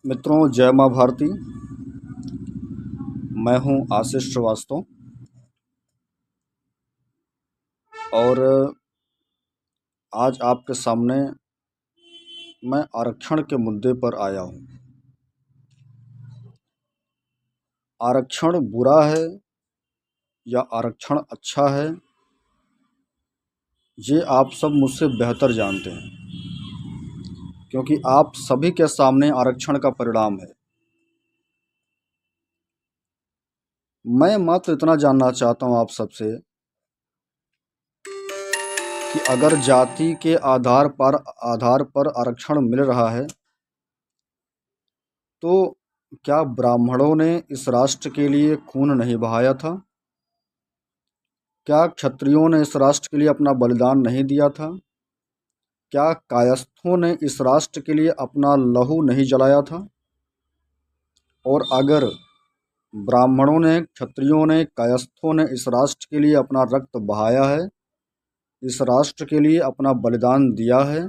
मित्रों, जय माँ भारती। मैं हूँ आशीष श्रीवास्तव और आज आपके सामने मैं आरक्षण के मुद्दे पर आया हूँ। आरक्षण बुरा है या आरक्षण अच्छा है, ये आप सब मुझसे बेहतर जानते हैं, क्योंकि आप सभी के सामने आरक्षण का परिणाम है। मैं मात्र इतना जानना चाहता हूँ आप सबसे कि अगर जाति के आधार पर आरक्षण मिल रहा है, तो क्या ब्राह्मणों ने इस राष्ट्र के लिए खून नहीं बहाया था? क्या क्षत्रियों ने इस राष्ट्र के लिए अपना बलिदान नहीं दिया था? क्या कायस्थों ने इस राष्ट्र के लिए अपना लहू नहीं जलाया था? और अगर ब्राह्मणों ने, क्षत्रियों ने, कायस्थों ने इस राष्ट्र के लिए अपना रक्त बहाया है, इस राष्ट्र के लिए अपना बलिदान दिया है,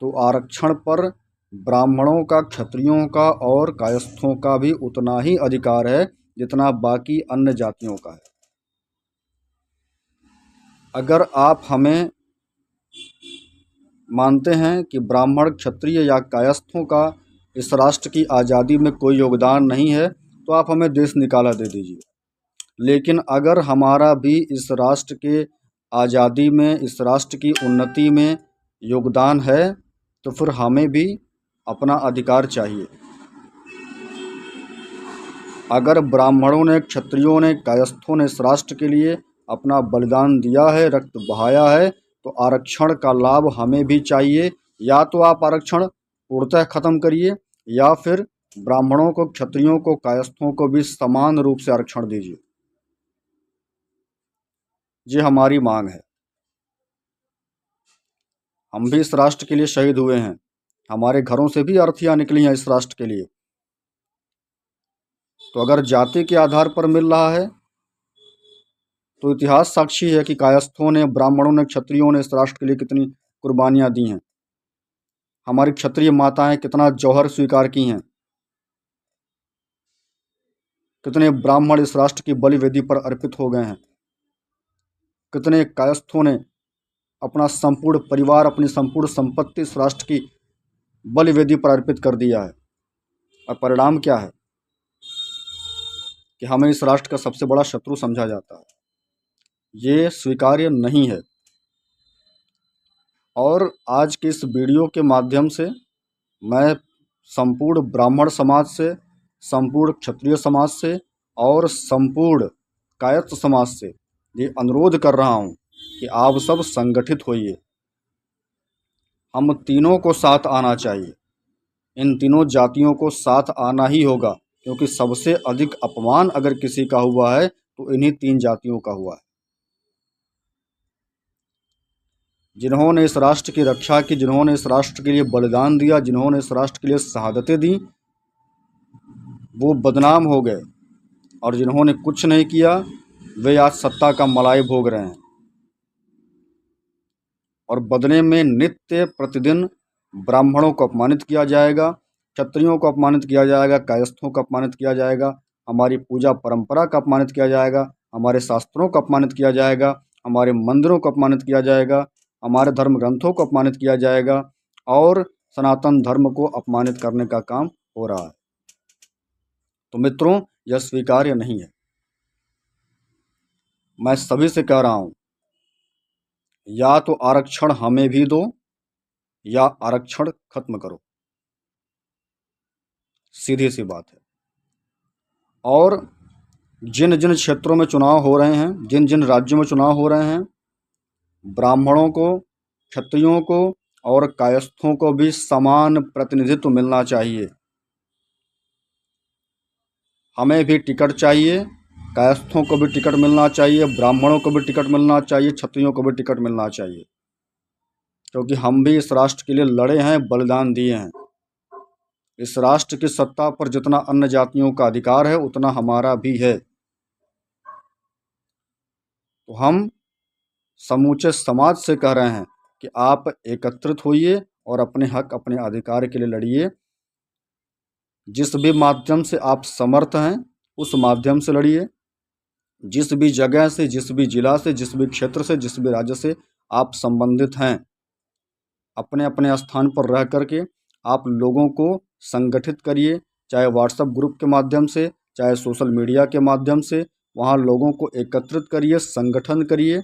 तो आरक्षण पर ब्राह्मणों का, क्षत्रियों का और कायस्थों का भी उतना ही अधिकार है जितना बाकी अन्य जातियों का है। अगर आप हमें मानते हैं कि ब्राह्मण, क्षत्रिय या कायस्थों का इस राष्ट्र की आज़ादी में कोई योगदान नहीं है, तो आप हमें देश निकाला दे दीजिए। लेकिन अगर हमारा भी इस राष्ट्र के आज़ादी में, इस राष्ट्र की उन्नति में योगदान है, तो फिर हमें भी अपना अधिकार चाहिए। अगर ब्राह्मणों ने, क्षत्रियों ने, कायस्थों ने इस राष्ट्र के लिए अपना बलिदान दिया है, रक्त बहाया है, तो आरक्षण का लाभ हमें भी चाहिए। या तो आप आरक्षण पूर्णतः खत्म करिए, या फिर ब्राह्मणों को, क्षत्रियों को, कायस्थों को भी समान रूप से आरक्षण दीजिए। ये हमारी मांग है। हम भी इस राष्ट्र के लिए शहीद हुए हैं। हमारे घरों से भी अर्थियां निकली हैं इस राष्ट्र के लिए। तो अगर जाति के आधार पर मिल रहा है, तो इतिहास साक्षी है कि कायस्थों ने, ब्राह्मणों ने, क्षत्रियों ने इस राष्ट्र के लिए कितनी कुर्बानियां दी हैं। हमारी क्षत्रिय माताएं कितना जौहर स्वीकार की हैं। कितने ब्राह्मण इस राष्ट्र की बलि वेदी पर अर्पित हो गए हैं। कितने कायस्थों ने अपना संपूर्ण परिवार, अपनी संपूर्ण संपत्ति इस राष्ट्र की बलि वेदी पर अर्पित कर दिया है। और परिणाम क्या है कि हमें इस राष्ट्र का सबसे बड़ा शत्रु समझा जाता है। ये स्वीकार्य नहीं है। और आज के इस वीडियो के माध्यम से मैं संपूर्ण ब्राह्मण समाज से, संपूर्ण क्षत्रिय समाज से और संपूर्ण कायस्थ समाज से ये अनुरोध कर रहा हूँ कि आप सब संगठित होइए। हम तीनों को साथ आना चाहिए। इन तीनों जातियों को साथ आना ही होगा, क्योंकि सबसे अधिक अपमान अगर किसी का हुआ है तो इन्हीं तीन जातियों का हुआ है। जिन्होंने इस राष्ट्र की रक्षा की, जिन्होंने इस राष्ट्र के लिए बलिदान दिया, जिन्होंने इस राष्ट्र के लिए शहादतें दी, वो बदनाम हो गए। और जिन्होंने कुछ नहीं किया, वे आज सत्ता का मलाई भोग रहे हैं। और बदले में नित्य प्रतिदिन ब्राह्मणों को अपमानित किया जाएगा, क्षत्रियों को अपमानित किया जाएगा, कायस्थों को अपमानित किया जाएगा, हमारी पूजा परंपरा का अपमानित किया जाएगा, हमारे शास्त्रों को अपमानित किया जाएगा, हमारे मंदिरों को अपमानित किया जाएगा, हमारे धर्म ग्रंथों को अपमानित किया जाएगा, और सनातन धर्म को अपमानित करने का काम हो रहा है। तो मित्रों, यह स्वीकार्य नहीं है। मैं सभी से कह रहा हूं, या तो आरक्षण हमें भी दो, या आरक्षण खत्म करो। सीधी सी बात है। और जिन जिन क्षेत्रों में चुनाव हो रहे हैं, जिन जिन राज्यों में चुनाव हो रहे हैं, ब्राह्मणों को, क्षत्रियों को और कायस्थों को भी समान प्रतिनिधित्व मिलना चाहिए। हमें भी टिकट चाहिए, कायस्थों को भी टिकट मिलना चाहिए, ब्राह्मणों को भी टिकट मिलना चाहिए, क्षत्रियों को भी टिकट मिलना चाहिए, क्योंकि हम भी इस राष्ट्र के लिए लड़े हैं, बलिदान दिए हैं। इस राष्ट्र की सत्ता पर जितना अन्य जातियों का अधिकार है, उतना हमारा भी है। तो हम समूचे समाज से कह रहे हैं कि आप एकत्रित होइए और अपने हक, अपने अधिकार के लिए लड़िए। जिस भी माध्यम से आप समर्थ हैं उस माध्यम से लड़िए। जिस भी जगह से, जिस भी जिला से, जिस भी क्षेत्र से, जिस भी राज्य से आप संबंधित हैं, अपने अपने स्थान पर रह करके आप लोगों को संगठित करिए, चाहे व्हाट्सएप ग्रुप के माध्यम से, चाहे सोशल मीडिया के माध्यम से। वहाँ लोगों को एकत्रित करिए, संगठन करिए,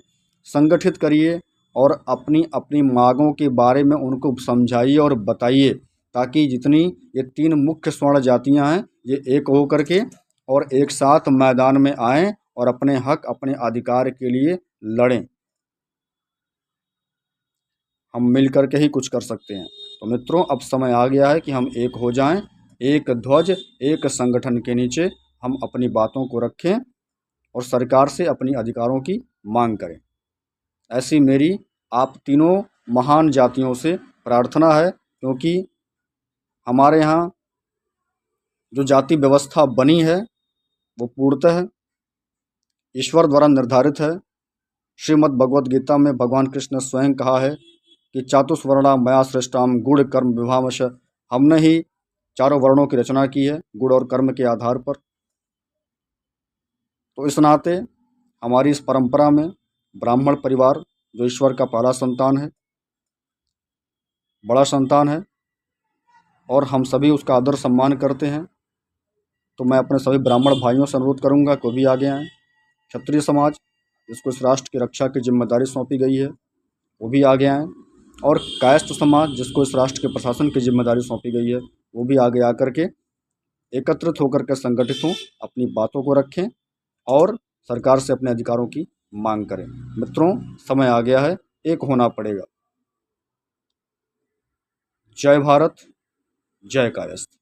संगठित करिए और अपनी अपनी मांगों के बारे में उनको समझाइए और बताइए, ताकि जितनी ये 3 मुख्य स्वर्ण जातियां हैं ये एक हो करके और एक साथ मैदान में आएं और अपने हक, अपने अधिकार के लिए लड़ें। हम मिल करके ही कुछ कर सकते हैं। तो मित्रों, अब समय आ गया है कि हम एक हो जाएं, एक ध्वज, एक संगठन के नीचे हम अपनी बातों को रखें और सरकार से अपनी अधिकारों की मांग करें। ऐसी मेरी आप तीनों महान जातियों से प्रार्थना है, क्योंकि हमारे यहाँ जो जाति व्यवस्था बनी है वो पूर्णतः ईश्वर द्वारा निर्धारित है। श्रीमद् भगवद गीता में भगवान कृष्ण ने स्वयं कहा है कि चातुष्वर्णा मया सृष्टाम गुण कर्म विभावश। हमने ही चारों वर्णों की रचना की है गुण और कर्म के आधार पर। तो इस नाते हमारी इस परंपरा में ब्राह्मण परिवार, जो ईश्वर का पहला संतान है, बड़ा संतान है और हम सभी उसका आदर सम्मान करते हैं। तो मैं अपने सभी ब्राह्मण भाइयों से अनुरोध करूंगा कि वो भी आगे आएँ। क्षत्रिय समाज, जिसको इस राष्ट्र की रक्षा की जिम्मेदारी सौंपी गई है, वो भी आगे आएँ। और कायस्थ समाज, जिसको इस राष्ट्र के प्रशासन की जिम्मेदारी सौंपी गई है, वो भी आगे आकर के एकत्रित होकर के संगठित हों, अपनी बातों को रखें और सरकार से अपने अधिकारों की मांग करें। मित्रों, समय आ गया है, एक होना पड़ेगा। जय भारत, जय कायस्थ।